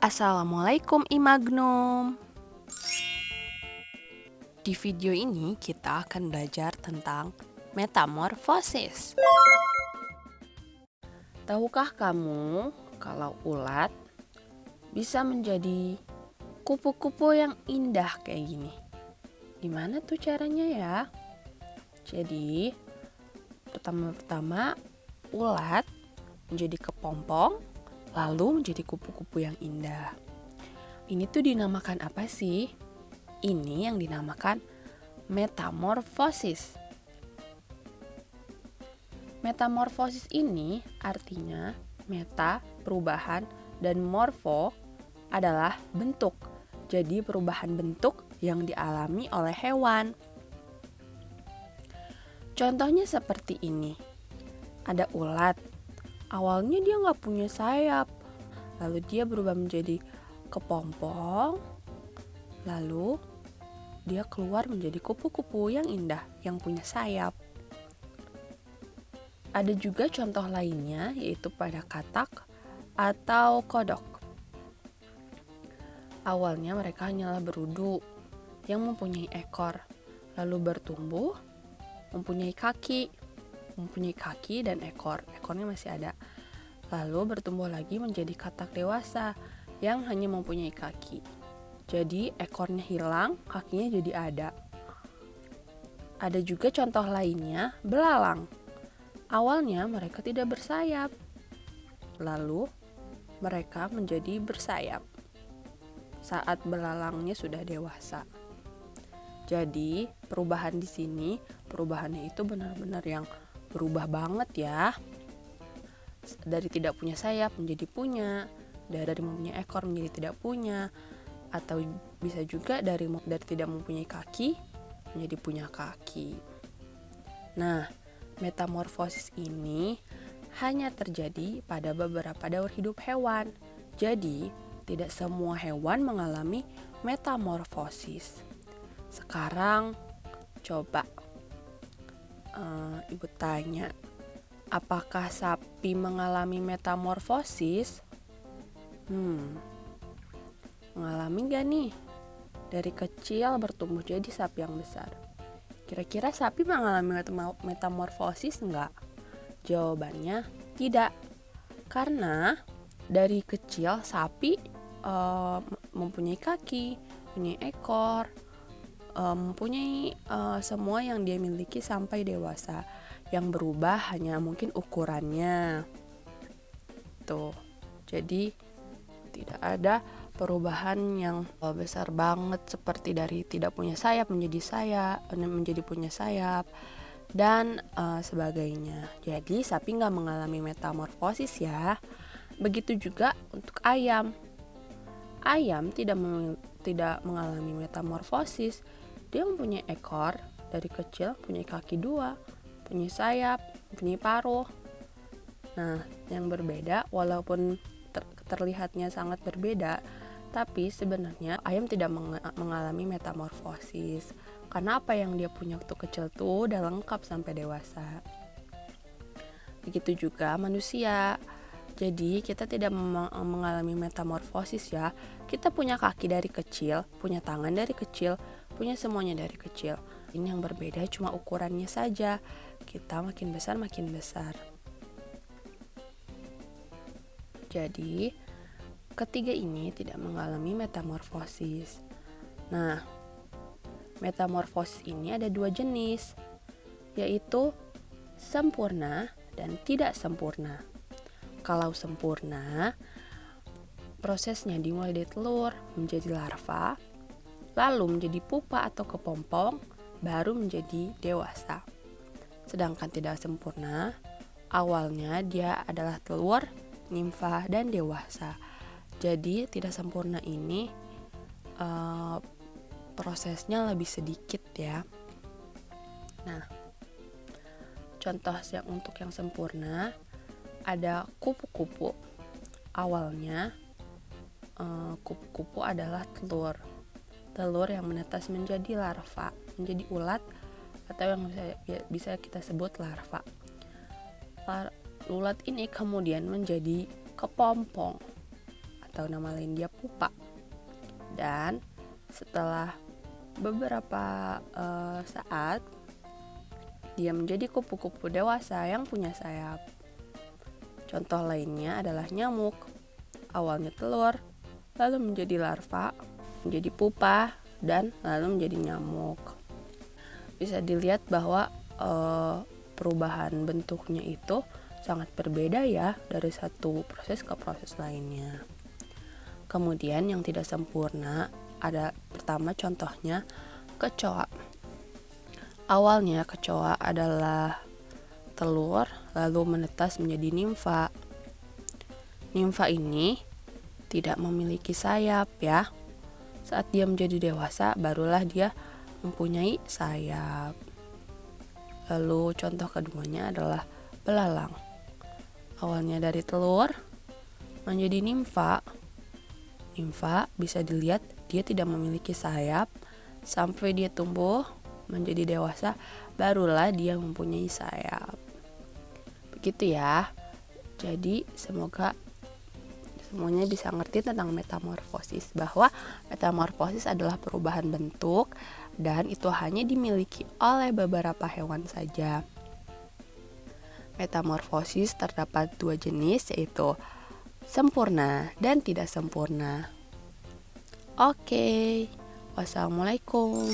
Assalamualaikum Imagnum. Di video ini kita akan belajar tentang metamorfosis. Tahukah kamu kalau ulat bisa menjadi kupu-kupu yang indah kayak gini? Gimana tuh caranya ya? Jadi, pertama-tama ulat menjadi kepompong, lalu menjadi kupu-kupu yang indah. Ini tuh dinamakan apa sih? Ini yang dinamakan metamorfosis. Metamorfosis ini artinya meta, perubahan, dan morfo adalah bentuk. Jadi perubahan bentuk yang dialami oleh hewan. Contohnya seperti ini. Ada ulat. Awalnya dia nggak punya sayap. Lalu dia berubah menjadi kepompong. Lalu dia keluar menjadi kupu-kupu yang indah yang punya sayap. Ada juga contoh lainnya yaitu pada katak atau kodok. Awalnya mereka hanyalah berudu yang mempunyai ekor, lalu bertumbuh, mempunyai kaki dan ekor. Ekornya masih ada. Lalu bertumbuh lagi menjadi katak dewasa yang hanya mempunyai kaki. Jadi ekornya hilang, kakinya jadi ada. Ada juga contoh lainnya, belalang. Awalnya mereka tidak bersayap. Lalu mereka menjadi bersayap saat belalangnya sudah dewasa. Jadi perubahan di sini, perubahannya itu benar-benar yang berubah banget ya. Dari tidak punya sayap menjadi punya, dari mempunyai ekor menjadi tidak punya, atau bisa juga dari tidak mempunyai kaki menjadi punya kaki. Nah, metamorfosis ini hanya terjadi pada beberapa daur hidup hewan. Jadi, tidak semua hewan mengalami metamorfosis. Sekarang, coba Ibu tanya, apakah sapi mengalami metamorfosis? Mengalami gak nih? Dari kecil bertumbuh jadi sapi yang besar. Kira-kira sapi mengalami metamorfosis enggak? Jawabannya tidak. Karena dari kecil sapi mempunyai kaki, mempunyai ekor, mempunyai semua yang dia miliki sampai dewasa. Yang berubah hanya mungkin ukurannya. Tuh. Jadi tidak ada perubahan yang besar banget seperti dari tidak punya sayap menjadi punya sayap dan sebagainya. Jadi sapi nggak mengalami metamorfosis ya. Begitu juga untuk ayam. Ayam tidak mengalami metamorfosis. Dia mempunyai ekor dari kecil, punya kaki 2, punya sayap, punya paruh. Nah, yang berbeda walaupun terlihatnya sangat berbeda, tapi sebenarnya ayam tidak mengalami metamorfosis. Karena apa yang dia punya waktu kecil tuh udah lengkap sampai dewasa. Begitu juga manusia. Jadi kita tidak mengalami metamorfosis ya. Kita punya kaki dari kecil, punya tangan dari kecil, punya semuanya dari kecil. Ini yang berbeda cuma ukurannya saja. Kita makin besar. Jadi, ketiga ini tidak mengalami metamorfosis. Nah, metamorfosis ini ada 2 jenis, yaitu sempurna dan tidak sempurna. Kalau sempurna, prosesnya dimulai dari telur menjadi larva, lalu menjadi pupa atau kepompong, baru menjadi dewasa. Sedangkan tidak sempurna, awalnya dia adalah telur, nimfa, dan dewasa. Jadi tidak sempurna ini prosesnya lebih sedikit ya. Nah, contoh untuk yang sempurna ada kupu-kupu. Awalnya kupu-kupu adalah telur yang menetas menjadi larva, menjadi ulat atau yang bisa kita sebut larva. Ulat ini kemudian menjadi kepompong atau nama lain dia pupa. Dan setelah beberapa saat dia menjadi kupu-kupu dewasa yang punya sayap. Contoh lainnya adalah nyamuk. Awalnya telur, lalu menjadi larva, menjadi pupa, dan lalu menjadi nyamuk. Bisa dilihat bahwa perubahan bentuknya itu sangat berbeda ya dari satu proses ke proses lainnya. Kemudian yang tidak sempurna ada pertama contohnya kecoa. Awalnya kecoa adalah telur lalu menetas menjadi nimfa. Nimfa ini tidak memiliki sayap ya. Saat dia menjadi dewasa barulah dia mempunyai sayap. Lalu contoh keduanya adalah belalang. Awalnya dari telur menjadi nimfa. Nimfa bisa dilihat dia tidak memiliki sayap sampai dia tumbuh menjadi dewasa barulah dia mempunyai sayap. Begitu ya. Jadi semoga semuanya bisa ngerti tentang metamorfosis, bahwa metamorfosis adalah perubahan bentuk dan itu hanya dimiliki oleh beberapa hewan saja. Metamorfosis terdapat dua jenis, yaitu sempurna dan tidak sempurna. Oke, wassalamualaikum.